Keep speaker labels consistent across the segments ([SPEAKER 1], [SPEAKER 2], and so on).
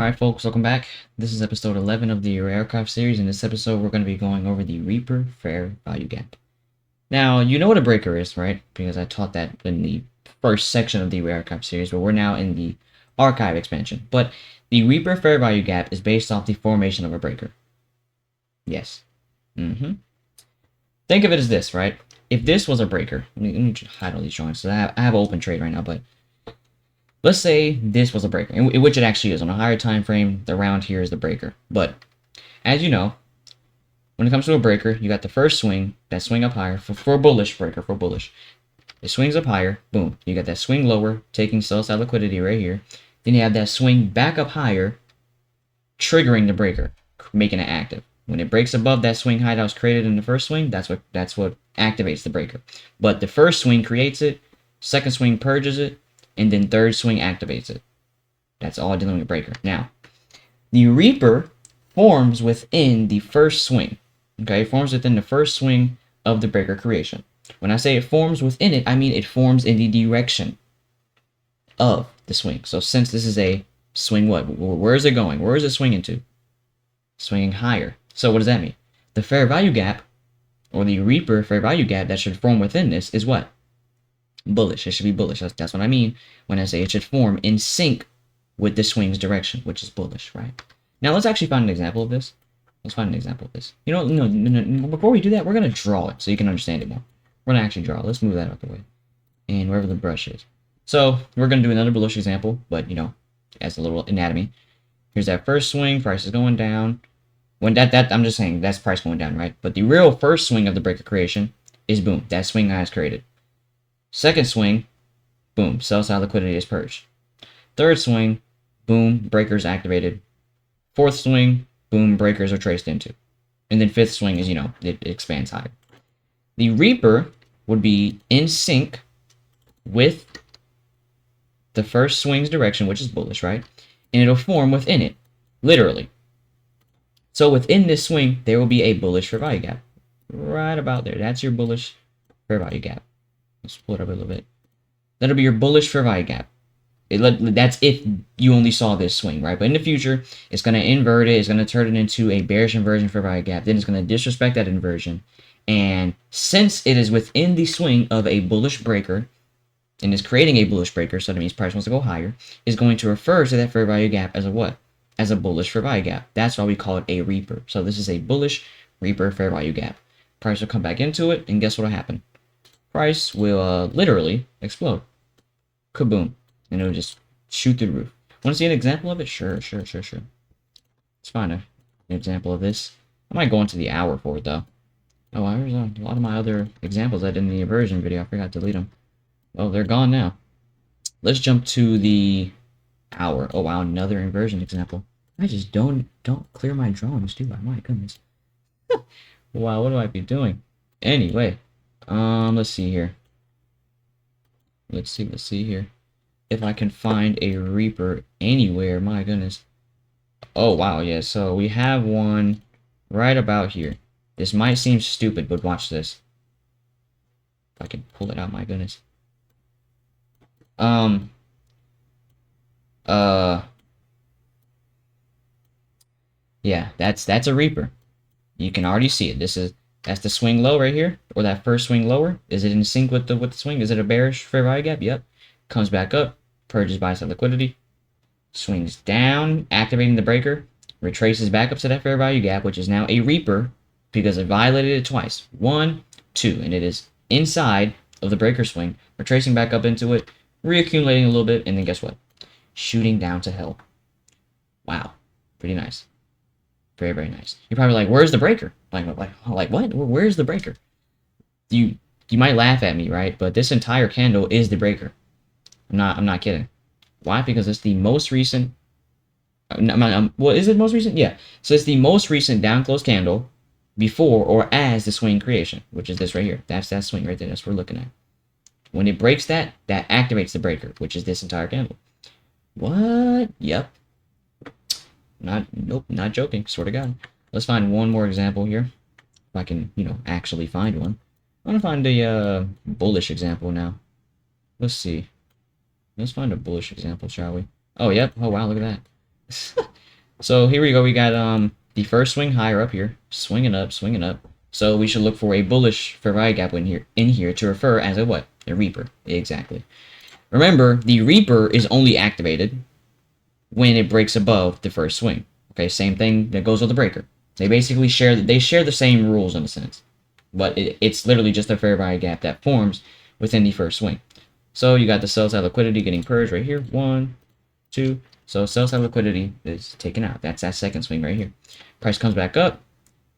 [SPEAKER 1] Alright folks, welcome back. This is episode 11 of the Aircraft series. In this episode, we're going to be going over the Reaper Fair Value Gap. Now, you know what a breaker is, right? Because I taught that in the first section of the Aircraft series, but we're now in the Archive expansion. But the Reaper Fair Value Gap is based off the formation of a breaker. Yes. Think of it as this, right? If this was a breaker, let me hide all these drawings. So I have open trade right now, but let's say this was a breaker, in which it actually is. On a higher time frame, the round here is the breaker. But as you know, when it comes to a breaker, you got the first swing, that swing up higher, for a bullish breaker, for bullish. It swings up higher, boom. You got that swing lower, taking sell-side liquidity right here. Then you have that swing back up higher, triggering the breaker, making it active. When it breaks above that swing height that was created in the first swing, that's what activates the breaker. But the first swing creates it, second swing purges it, and then third swing activates it. That's all dealing with a breaker. Now, the Reaper forms within the first swing. Okay, it forms within the first swing of the breaker creation. When I say it forms within it, I mean it forms in the direction of the swing. So since this is a swing, where is it going? Where is it swinging to? Swinging higher. So what does that mean? The fair value gap, or the Reaper fair value gap that should form within this is what? Bullish. It should be bullish. That's what I mean when I say it should form in sync with the swing's direction, which is bullish, right? Now let's actually find an example of this. Let's find an example of this. You know, no, before we do that, we're going to draw it so you can understand it more. We're going to actually draw it. Let's move that out the way. And wherever the brush is. So we're going to do another bullish example, but, you know, as a little anatomy. Here's that first swing. Price is going down. When I'm just saying that's price going down, right? But the real first swing of the breaker creation is boom. That swing high is created. Second swing, boom, sell-side liquidity is purged. Third swing, boom, breakers activated. Fourth swing, boom, breakers are traced into. And then fifth swing is, you know, it expands higher. The Reaper would be in sync with the first swing's direction, which is bullish, right? And it'll form within it, literally. So within this swing, there will be a bullish fair value gap. Right about there. That's your bullish fair value gap. Let's pull it up a little bit. That'll be your bullish fair value gap. That's if you only saw this swing, right? But in the future, it's going to invert it. It's going to turn it into a bearish inversion fair value gap. Then it's going to disrespect that inversion. And since it is within the swing of a bullish breaker, and is creating a bullish breaker, so that means price wants to go higher, is going to refer to that fair value gap as a what? As a bullish fair value gap. That's why we call it a Reaper. So this is a bullish Reaper fair value gap. Price will come back into it, and guess what will happen? Price will literally explode. Kaboom. And it'll just shoot through the roof. Want to see an example of it? Sure. Let's find an example of this. I might go into the hour for it, though. Oh, there's a lot of my other examples I did in the inversion video. I forgot to delete them. Oh, they're gone now. Let's jump to the hour. Oh, wow, another inversion example. I just don't clear my drawings, do I? My goodness. Wow, what do I be doing? Anyway. Let's see here. Let's see here. If I can find a Reaper anywhere, my goodness. Oh, wow, yeah, so we have one right about here. This might seem stupid, but watch this. If I can pull it out, my goodness. Yeah, that's a Reaper. You can already see it. That's the swing low right here, or that first swing lower. Is it in sync with the swing? Is it a bearish fair value gap? Yep. Comes back up, purges buy-side liquidity, swings down, activating the breaker, retraces back up to that fair value gap, which is now a Reaper because it violated it twice. 1, 2, and it is inside of the breaker swing, retracing back up into it, reaccumulating a little bit, and then guess what? Shooting down to hell. Wow, pretty nice. Very, very nice. You're probably like, where's the breaker? Like what? Where's the breaker? You might laugh at me, right? But this entire candle is the breaker. I'm not kidding. Why? Because it's the most recent. Well, is it most recent? Yeah. So it's the most recent down close candle before or as the swing creation, which is this right here. That's that swing right there. That's what we're looking at. When it breaks that activates the breaker, which is this entire candle. What? Yep. Nope, not joking. Swear to God. Let's find one more example here. If I can, you know, actually find one. I'm gonna find a bullish example now. Let's see. Let's find a bullish example, shall we? Oh, yep. Oh, wow, look at that. So here we go. We got the first swing higher up here, swinging up, swinging up. So we should look for a bullish fair value gap in here to refer as a what? A Reaper. Exactly. Remember, the Reaper is only activated when it breaks above the first swing. Okay, same thing that goes with the breaker. They basically share the same rules in a sense, but it's literally just a fair value gap that forms within the first swing. So you got the sell side liquidity getting purged right here. 1, 2. So sell side liquidity is taken out. That's that second swing right here. Price comes back up,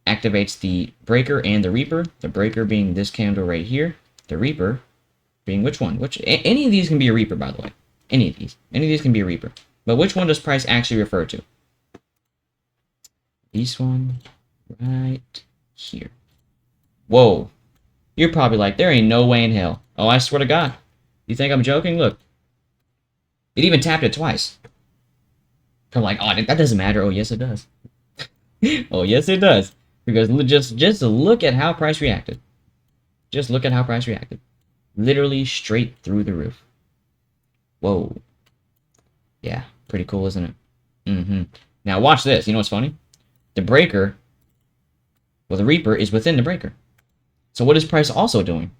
[SPEAKER 1] activates the breaker and the Reaper. The breaker being this candle right here. The Reaper being which one? Any of these can be a Reaper, by the way. Any of these can be a Reaper. But which one does price actually refer to? This one right here. Whoa. You're probably like, there ain't no way in hell. Oh, I swear to God. You think I'm joking? Look. It even tapped it twice. I'm like, oh, that doesn't matter. Oh, yes, it does. Oh, yes, it does. Because just look at how price reacted. Just look at how price reacted. Literally straight through the roof. Whoa. Yeah, pretty cool, isn't it? Now, watch this. You know what's funny? The breaker, well, the Reaper is within the breaker. So what is price also doing?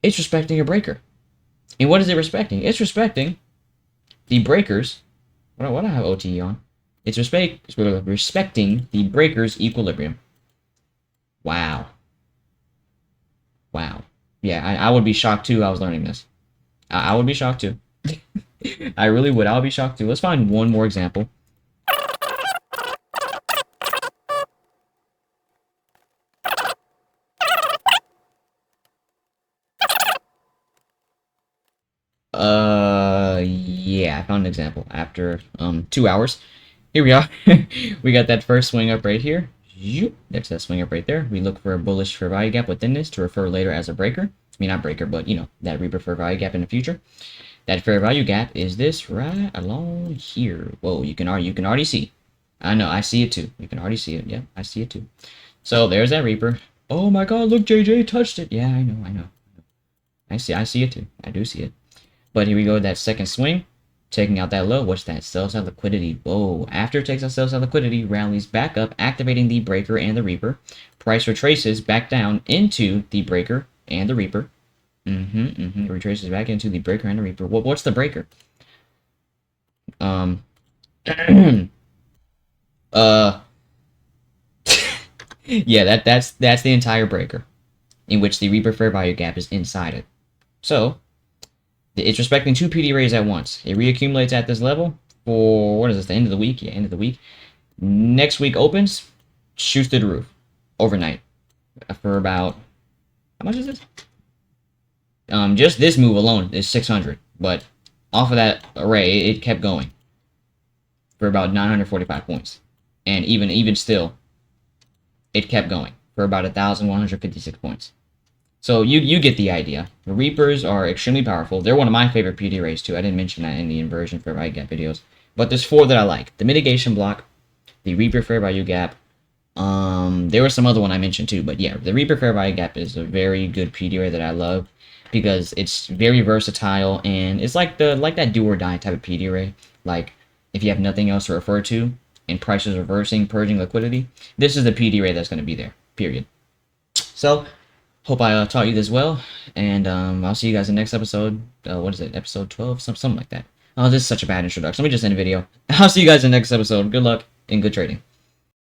[SPEAKER 1] It's respecting a breaker. And what is it respecting? It's respecting the breakers. What do I have OTE on? It's respecting the breaker's equilibrium. Wow. Wow. Yeah, I would be shocked too. I was learning this. I would be shocked too. I really would. I would be shocked too. Let's find one more example. Yeah, I found an example after 2 hours. Here we are. We got that first swing up right here. There's that swing up right there. We look for a bullish fair value gap within this to refer later as a breaker. I mean, not breaker, but you know, that Reaper fair value gap in the future. That fair value gap is this right along here. Whoa, you can already see. I know, I see it too. You can already see it. Yeah, I see it too. So there's that Reaper. Oh my God, look, JJ touched it. Yeah, I know. I see it too. I do see it. But here we go, that second swing, taking out that low. What's that? Sell side liquidity. Whoa. After it takes out sell side liquidity, rallies back up, activating the breaker and the Reaper. Price retraces back down into the breaker and the Reaper. Retraces back into the breaker and the Reaper. What's the breaker? Yeah, that's the entire breaker, in which the Reaper fair value gap is inside it. So it's respecting two PD rays at once. It reaccumulates at this level for, what is this, the end of the week? Yeah, end of the week. Next week opens, shoots through the roof overnight for about, how much is this? Just this move alone is 600, but off of that array, it kept going for about 945 points. And even still, it kept going for about 1,156 points. So you get the idea. The Reapers are extremely powerful. They're one of my favorite PD rays too. I didn't mention that in the inversion fair value gap videos. But there's 4 that I like. The mitigation block, the Reaper fair value gap. There was some other one I mentioned too, but yeah, the Reaper fair value gap is a very good PD ray that I love because it's very versatile and it's like that do or die type of PD ray. Like if you have nothing else to refer to and price is reversing, purging liquidity, this is the PD ray that's going to be there. Period. So hope I taught you this well, and I'll see you guys in the next episode. What is it, episode 12? Something like that. Oh, this is such a bad introduction. Let me just end the video. I'll see you guys in the next episode. Good luck and good trading.